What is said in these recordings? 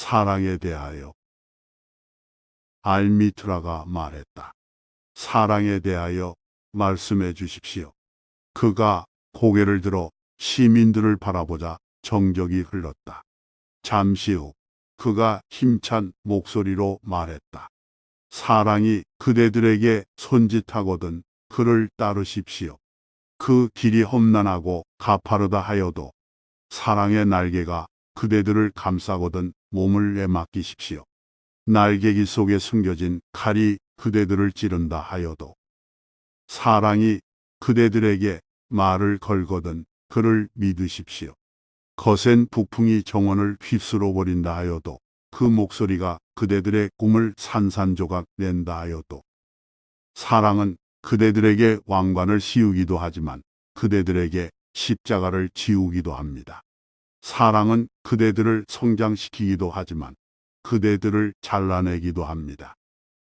사랑에 대하여. 알미트라가 말했다. 사랑에 대하여 말씀해 주십시오. 그가 고개를 들어 시민들을 바라보자 정적이 흘렀다. 잠시 후 그가 힘찬 목소리로 말했다. 사랑이 그대들에게 손짓하거든 그를 따르십시오. 그 길이 험난하고 가파르다 하여도 사랑의 날개가 그대들을 감싸거든 몸을 내맡기십시오. 날개기 속에 숨겨진 칼이 그대들을 찌른다 하여도 사랑이 그대들에게 말을 걸거든 그를 믿으십시오. 거센 북풍이 정원을 휩쓸어 버린다 하여도 그 목소리가 그대들의 꿈을 산산조각 낸다 하여도 사랑은 그대들에게 왕관을 씌우기도 하지만 그대들에게 십자가를 지우기도 합니다. 사랑은 그대들을 성장시키기도 하지만 그대들을 잘라내기도 합니다.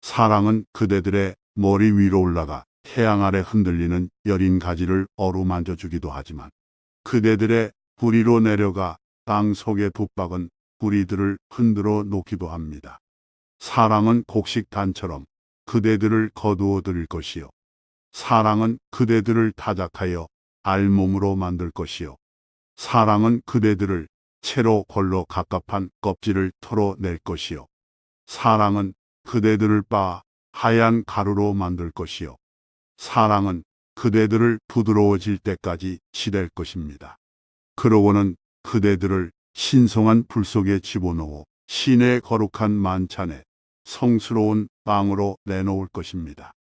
사랑은 그대들의 머리 위로 올라가 태양 아래 흔들리는 여린 가지를 어루만져 주기도 하지만 그대들의 뿌리로 내려가 땅 속에 붙박은 뿌리들을 흔들어 놓기도 합니다. 사랑은 곡식단처럼 그대들을 거두어 드릴 것이요. 사랑은 그대들을 타작하여 알몸으로 만들 것이요. 사랑은 그대들을 채로 걸러 갑갑한 껍질을 털어낼 것이요. 사랑은 그대들을 빻아 하얀 가루로 만들 것이요. 사랑은 그대들을 부드러워질 때까지 치댈 것입니다. 그러고는 그대들을 신성한 불 속에 집어넣어 신의 거룩한 만찬에 성스러운 빵으로 내놓을 것입니다.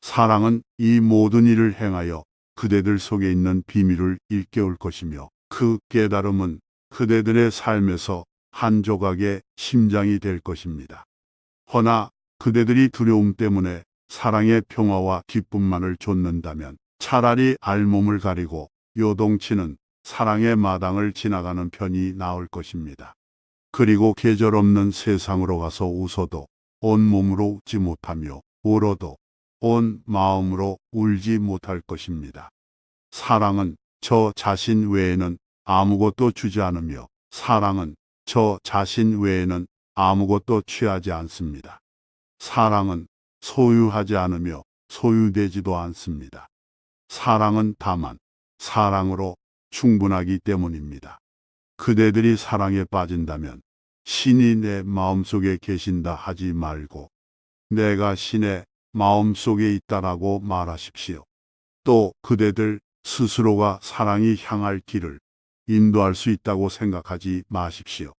사랑은 이 모든 일을 행하여 그대들 속에 있는 비밀을 일깨울 것이며 그 깨달음은 그대들의 삶에서 한 조각의 심장이 될 것입니다. 허나 그대들이 두려움 때문에 사랑의 평화와 기쁨만을 좇는다면 차라리 알몸을 가리고 요동치는 사랑의 마당을 지나가는 편이 나을 것입니다. 그리고 계절 없는 세상으로 가서 웃어도 온 몸으로 웃지 못하며 울어도 온 마음으로 울지 못할 것입니다. 사랑은 저 자신 외에는 아무것도 주지 않으며 사랑은 저 자신 외에는 아무것도 취하지 않습니다. 사랑은 소유하지 않으며 소유되지도 않습니다. 사랑은 다만 사랑으로 충분하기 때문입니다. 그대들이 사랑에 빠진다면 신이 내 마음속에 계신다 하지 말고 내가 신의 마음속에 있다라고 말하십시오. 또 그대들 스스로가 사랑이 향할 길을 인도할 수 있다고 생각하지 마십시오.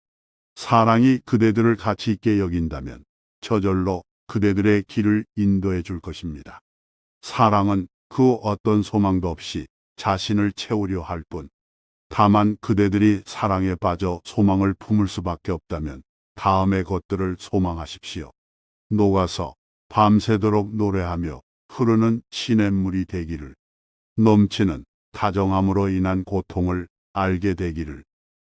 사랑이 그대들을 가치 있게 여긴다면 저절로 그대들의 길을 인도해 줄 것입니다. 사랑은 그 어떤 소망도 없이 자신을 채우려 할 뿐, 다만 그대들이 사랑에 빠져 소망을 품을 수밖에 없다면 다음의 것들을 소망하십시오. 녹아서 밤새도록 노래하며 흐르는 시냇물이 되기를, 넘치는 다정함으로 인한 고통을 알게 되기를,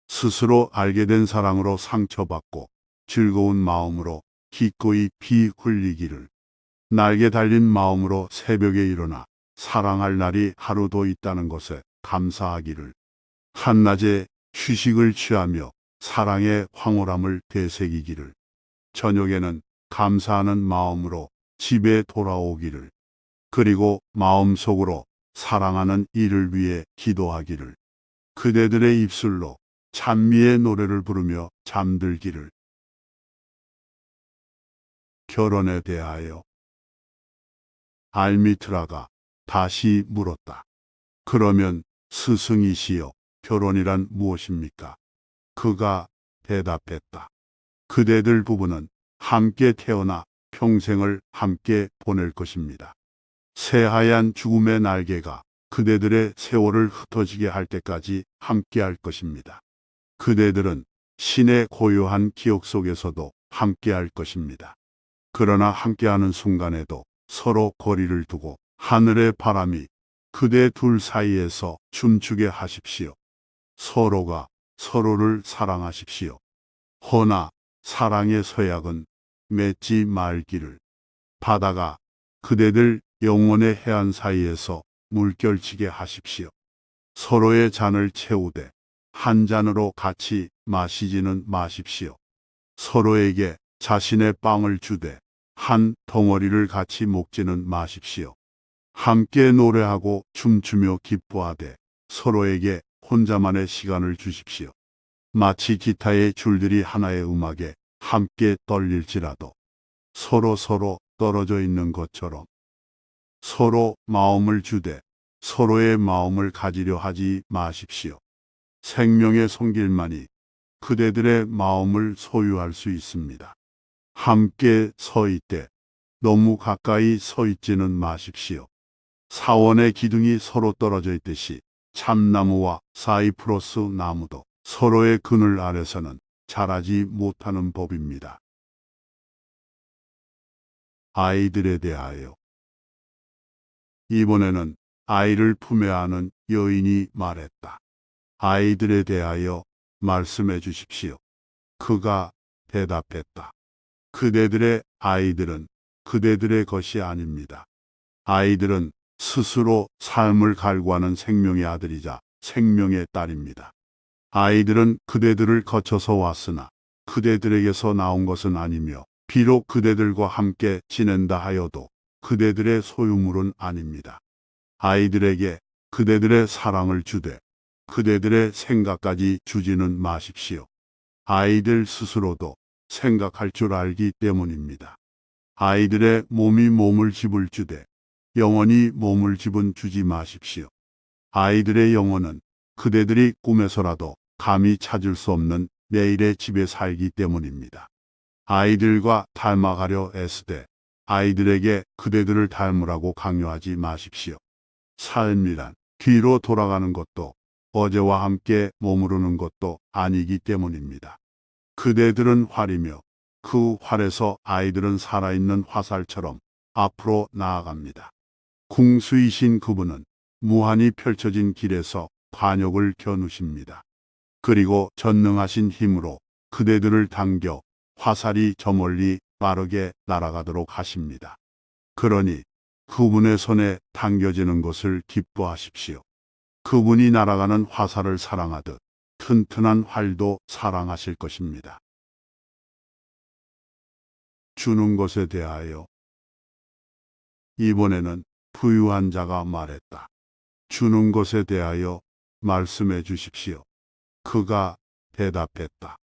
스스로 알게 된 사랑으로 상처받고 즐거운 마음으로 기꺼이 피 흘리기를, 날개 달린 마음으로 새벽에 일어나 사랑할 날이 하루 더 있다는 것에 감사하기를, 한낮에 휴식을 취하며 사랑의 황홀함을 되새기기를, 저녁에는 감사하는 마음으로 집에 돌아오기를, 그리고 마음속으로 사랑하는 이를 위해 기도하기를, 그대들의 입술로 찬미의 노래를 부르며 잠들기를. 결혼에 대하여. 알미트라가 다시 물었다. 그러면 스승이시여, 결혼이란 무엇입니까? 그가 대답했다. 그대들 부부는 함께 태어나 평생을 함께 보낼 것입니다. 새하얀 죽음의 날개가 그대들의 세월을 흩어지게 할 때까지 함께 할 것입니다. 그대들은 신의 고요한 기억 속에서도 함께 할 것입니다. 그러나 함께하는 순간에도 서로 거리를 두고 하늘의 바람이 그대 둘 사이에서 춤추게 하십시오. 서로가 서로를 사랑하십시오. 허나 사랑의 서약은 맺지 말기를. 바다가 그대들 영원의 해안 사이에서 물결치게 하십시오. 서로의 잔을 채우되 한 잔으로 같이 마시지는 마십시오. 서로에게 자신의 빵을 주되 한 덩어리를 같이 먹지는 마십시오. 함께 노래하고 춤추며 기뻐하되 서로에게 혼자만의 시간을 주십시오. 마치 기타의 줄들이 하나의 음악에 함께 떨릴지라도 서로 떨어져 있는 것처럼 서로 마음을 주되 서로의 마음을 가지려 하지 마십시오. 생명의 손길만이 그대들의 마음을 소유할 수 있습니다. 함께 서 있되 너무 가까이 서 있지는 마십시오. 사원의 기둥이 서로 떨어져 있듯이 참나무와 사이프러스 나무도 서로의 그늘 아래서는 자라지 못하는 법입니다. 아이들에 대하여 이번에는 아이를 품에 안은 여인이 말했다. 아이들에 대하여 말씀해 주십시오. 그가 대답했다. 그대들의 아이들은 그대들의 것이 아닙니다. 아이들은 스스로 삶을 갈구하는 생명의 아들이자 생명의 딸입니다. 아이들은 그대들을 거쳐서 왔으나 그대들에게서 나온 것은 아니며 비록 그대들과 함께 지낸다 하여도 그대들의 소유물은 아닙니다. 아이들에게 그대들의 사랑을 주되 그대들의 생각까지 주지는 마십시오. 아이들 스스로도 생각할 줄 알기 때문입니다. 아이들의 몸이 몸을 집을 주되 영원히 몸을 집은 주지 마십시오. 아이들의 영혼은 그대들이 꿈에서라도 감히 찾을 수 없는 내일의 집에 살기 때문입니다. 아이들과 닮아가려 애쓰되 아이들에게 그대들을 닮으라고 강요하지 마십시오. 삶이란 뒤로 돌아가는 것도 어제와 함께 머무르는 것도 아니기 때문입니다. 그대들은 활이며 그 활에서 아이들은 살아있는 화살처럼 앞으로 나아갑니다. 궁수이신 그분은 무한히 펼쳐진 길에서 관역을 겨누십니다. 그리고 전능하신 힘으로 그대들을 당겨 화살이 저 멀리 빠르게 날아가도록 하십니다. 그러니 그분의 손에 당겨지는 것을 기뻐하십시오. 그분이 날아가는 화살을 사랑하듯 튼튼한 활도 사랑하실 것입니다. 주는 것에 대하여 이번에는 부유한 자가 말했다. 주는 것에 대하여 말씀해 주십시오. 그가 대답했다.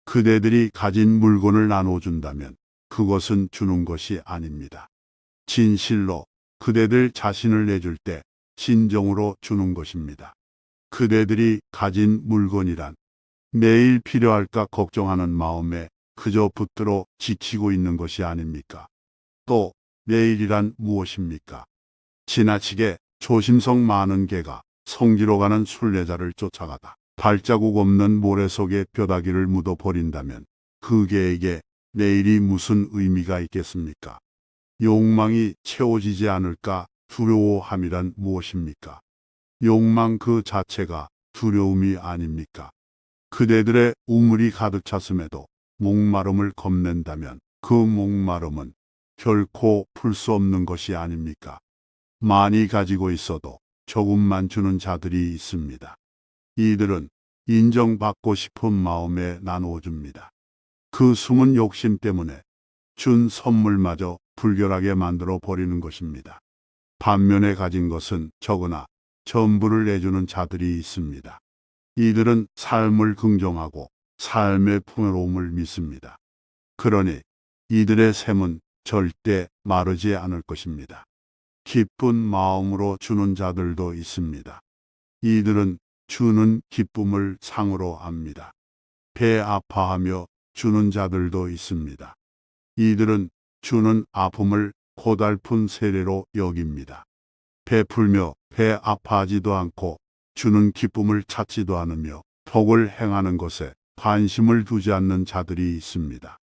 그대들이 가진 물건을 나눠준다면 그것은 주는 것이 아닙니다. 진실로 그대들 자신을 내줄 때 진정으로 주는 것입니다. 그대들이 가진 물건이란 매일 필요할까 걱정하는 마음에 그저 붙들어 지키고 있는 것이 아닙니까? 또 내일이란 무엇입니까? 지나치게 조심성 많은 개가 성지로 가는 순례자를 쫓아가다 발자국 없는 모래 속에 뼈다귀를 묻어버린다면 그 개에게 내일이 무슨 의미가 있겠습니까? 욕망이 채워지지 않을까 두려워함이란 무엇입니까? 욕망 그 자체가 두려움이 아닙니까? 그대들의 우물이 가득 찼음에도 목마름을 겁낸다면 그 목마름은 결코 풀 수 없는 것이 아닙니까? 많이 가지고 있어도 조금만 주는 자들이 있습니다. 이들은 인정받고 싶은 마음에 나누어줍니다. 그 숨은 욕심 때문에 준 선물마저 불결하게 만들어 버리는 것입니다. 반면에 가진 것은 적으나 전부를 내주는 자들이 있습니다. 이들은 삶을 긍정하고 삶의 풍요로움을 믿습니다. 그러니 이들의 샘은 절대 마르지 않을 것입니다. 기쁜 마음으로 주는 자들도 있습니다. 이들은 주는 기쁨을 상으로 압니다. 배 아파하며 주는 자들도 있습니다. 이들은 주는 아픔을 고달픈 세례로 여깁니다. 베풀며 배 아파하지도 않고 주는 기쁨을 찾지도 않으며 복을 행하는 것에 관심을 두지 않는 자들이 있습니다.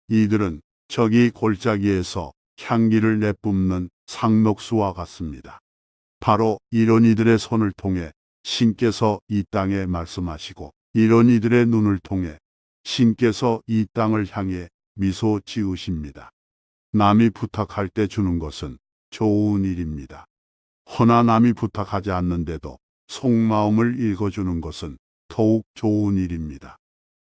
이들은 저기 골짜기에서 향기를 내뿜는 상록수와 같습니다. 바로 이런 이들의 손을 통해 신께서 이 땅에 말씀하시고 이런 이들의 눈을 통해 신께서 이 땅을 향해 미소 지으십니다. 남이 부탁할 때 주는 것은 좋은 일입니다. 허나 남이 부탁하지 않는데도 속마음을 읽어주는 것은 더욱 좋은 일입니다.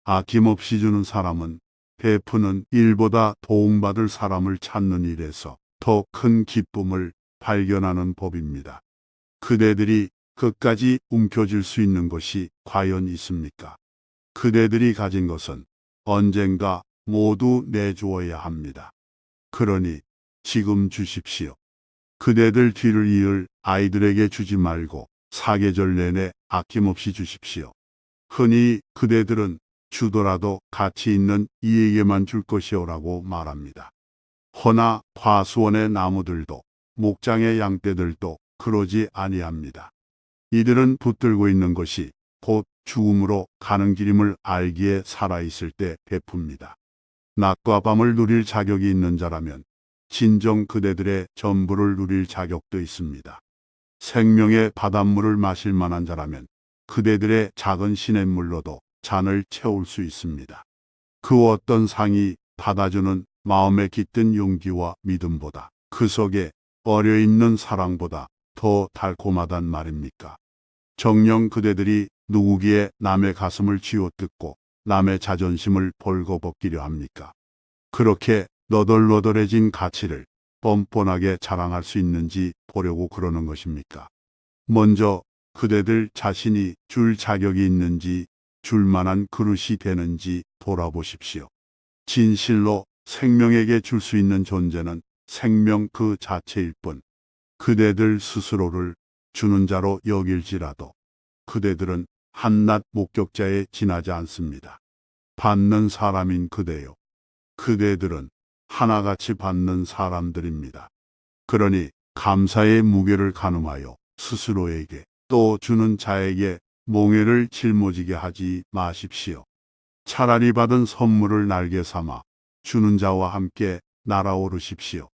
아낌없이 주는 사람은 베푸는 일보다 도움받을 사람을 찾는 일에서 더 큰 기쁨을 발견하는 법입니다. 그대들이 끝까지 움켜쥘 수 있는 것이 과연 있습니까? 그대들이 가진 것은 언젠가 모두 내주어야 합니다. 그러니 지금 주십시오. 그대들 뒤를 이을 아이들에게 주지 말고 사계절 내내 아낌없이 주십시오. 흔히 그대들은 주더라도 가치 있는 이에게만 줄 것이오라고 말합니다. 허나 과수원의 나무들도 목장의 양떼들도 그러지 아니합니다. 이들은 붙들고 있는 것이 곧 죽음으로 가는 길임을 알기에 살아있을 때 베풉니다. 낮과 밤을 누릴 자격이 있는 자라면 진정 그대들의 전부를 누릴 자격도 있습니다. 생명의 바닷물을 마실 만한 자라면 그대들의 작은 시냇물로도 잔을 채울 수 있습니다. 그 어떤 상이 받아주는 마음에 깃든 용기와 믿음보다 그 속에 어려있는 사랑보다 더 달콤하단 말입니까? 정녕 그대들이 누구기에 남의 가슴을 쥐어뜯고 남의 자존심을 벌거벗기려 합니까? 그렇게 너덜너덜해진 가치를 뻔뻔하게 자랑할 수 있는지 보려고 그러는 것입니까? 먼저 그대들 자신이 줄 자격이 있는지 줄 만한 그릇이 되는지 돌아보십시오. 진실로 생명에게 줄 수 있는 존재는 생명 그 자체일 뿐 그대들 스스로를 주는 자로 여길지라도 그대들은 한낱 목격자에 지나지 않습니다. 받는 사람인 그대요. 그대들은 하나같이 받는 사람들입니다. 그러니 감사의 무게를 가늠하여 스스로에게 또 주는 자에게 몽해를 짊어지게 하지 마십시오. 차라리 받은 선물을 날개 삼아 주는 자와 함께 날아오르십시오.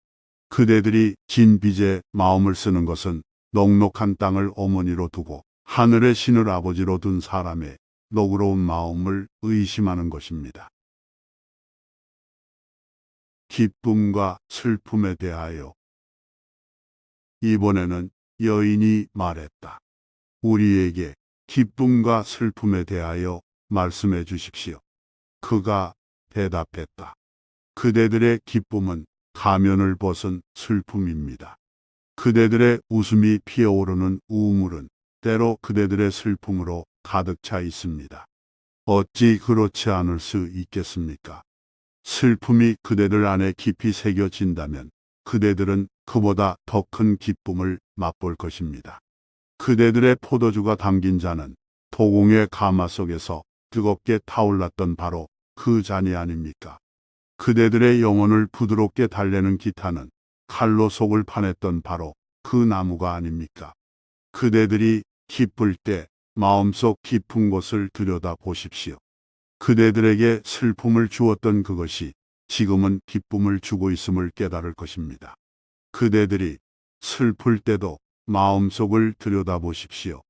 그대들이 진 빚에 마음을 쓰는 것은 넉넉한 땅을 어머니로 두고 하늘의 신을 아버지로 둔 사람의 너그러운 마음을 의심하는 것입니다. 기쁨과 슬픔에 대하여 이번에는 여인이 말했다. 우리에게 기쁨과 슬픔에 대하여 말씀해 주십시오. 그가 대답했다. 그대들의 기쁨은 가면을 벗은 슬픔입니다. 그대들의 웃음이 피어오르는 우물은 때로 그대들의 슬픔으로 가득 차 있습니다. 어찌 그렇지 않을 수 있겠습니까? 슬픔이 그대들 안에 깊이 새겨진다면 그대들은 그보다 더 큰 기쁨을 맛볼 것입니다. 그대들의 포도주가 담긴 잔은 도공의 가마 속에서 뜨겁게 타올랐던 바로 그 잔이 아닙니까? 그대들의 영혼을 부드럽게 달래는 기타는 칼로 속을 파냈던 바로 그 나무가 아닙니까? 그대들이 기쁠 때 마음속 깊은 곳을 들여다 보십시오. 그대들에게 슬픔을 주었던 그것이 지금은 기쁨을 주고 있음을 깨달을 것입니다. 그대들이 슬플 때도 마음속을 들여다보십시오.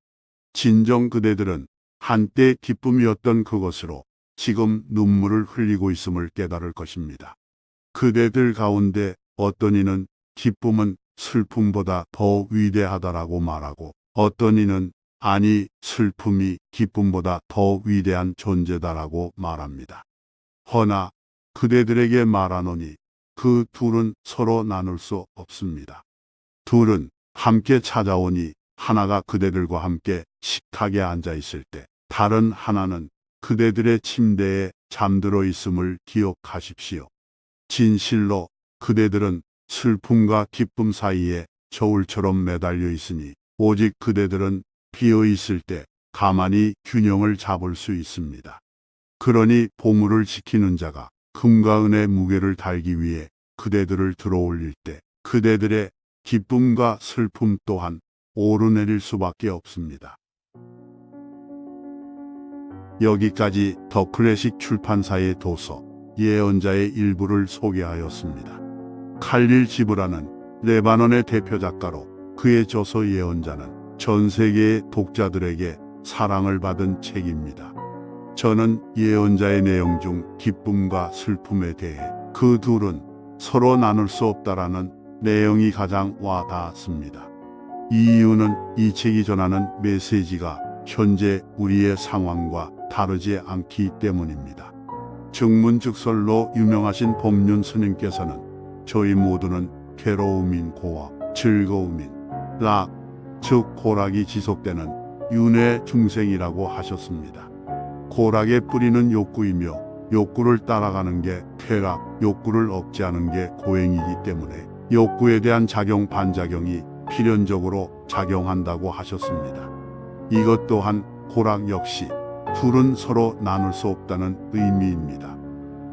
진정 그대들은 한때 기쁨이었던 그것으로 지금 눈물을 흘리고 있음을 깨달을 것입니다. 그대들 가운데 어떤 이는 기쁨은 슬픔보다 더 위대하다라고 말하고 어떤 이는 아니 슬픔이 기쁨보다 더 위대한 존재다라고 말합니다. 허나 그대들에게 말하노니 그 둘은 서로 나눌 수 없습니다. 둘은 함께 찾아오니 하나가 그대들과 함께 식탁에 앉아 있을 때 다른 하나는 그대들의 침대에 잠들어 있음을 기억하십시오. 진실로 그대들은 슬픔과 기쁨 사이에 저울처럼 매달려 있으니 오직 그대들은 비어 있을 때 가만히 균형을 잡을 수 있습니다. 그러니 보물을 지키는 자가 금과 은의 무게를 달기 위해 그대들을 들어올릴 때 그대들의 기쁨과 슬픔 또한 오르내릴 수밖에 없습니다. 여기까지 더 클래식 출판사의 도서 예언자의 일부를 소개하였습니다. 칼릴 지브라는 레바논의 대표 작가로 그의 저서 예언자는 전 세계의 독자들에게 사랑을 받은 책입니다. 저는 예언자의 내용 중 기쁨과 슬픔에 대해 그 둘은 서로 나눌 수 없다라는 내용이 가장 와 닿았습니다. 이 이유는 이 책이 전하는 메시지가 현재 우리의 상황과 다르지 않기 때문입니다. 증문즉설로 유명하신 법륜 스님께서는 저희 모두는 괴로움인 고와 즐거움인 락, 즉 고락이 지속되는 윤회 중생이라고 하셨습니다. 고락의 뿌리는 욕구이며 욕구를 따라가는 게 쾌락, 욕구를 억제하는 게 고행이기 때문에 욕구에 대한 작용 반작용이 필연적으로 작용한다고 하셨습니다. 이것 또한 고락 역시 둘은 서로 나눌 수 없다는 의미입니다.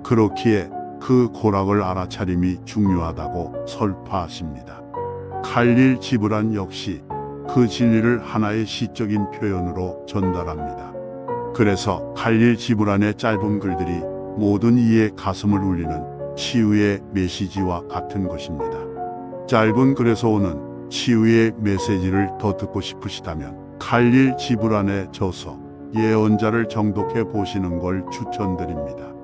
그렇기에 그 고락을 알아차림이 중요하다고 설파하십니다. 칼릴 지브란 역시 그 진리를 하나의 시적인 표현으로 전달합니다. 그래서 칼릴 지브란의 짧은 글들이 모든 이의 가슴을 울리는 치유의 메시지와 같은 것입니다. 짧은 글에서 오는 치유의 메시지를 더 듣고 싶으시다면 칼릴 지브란의 저서 예언자를 정독해 보시는 걸 추천드립니다.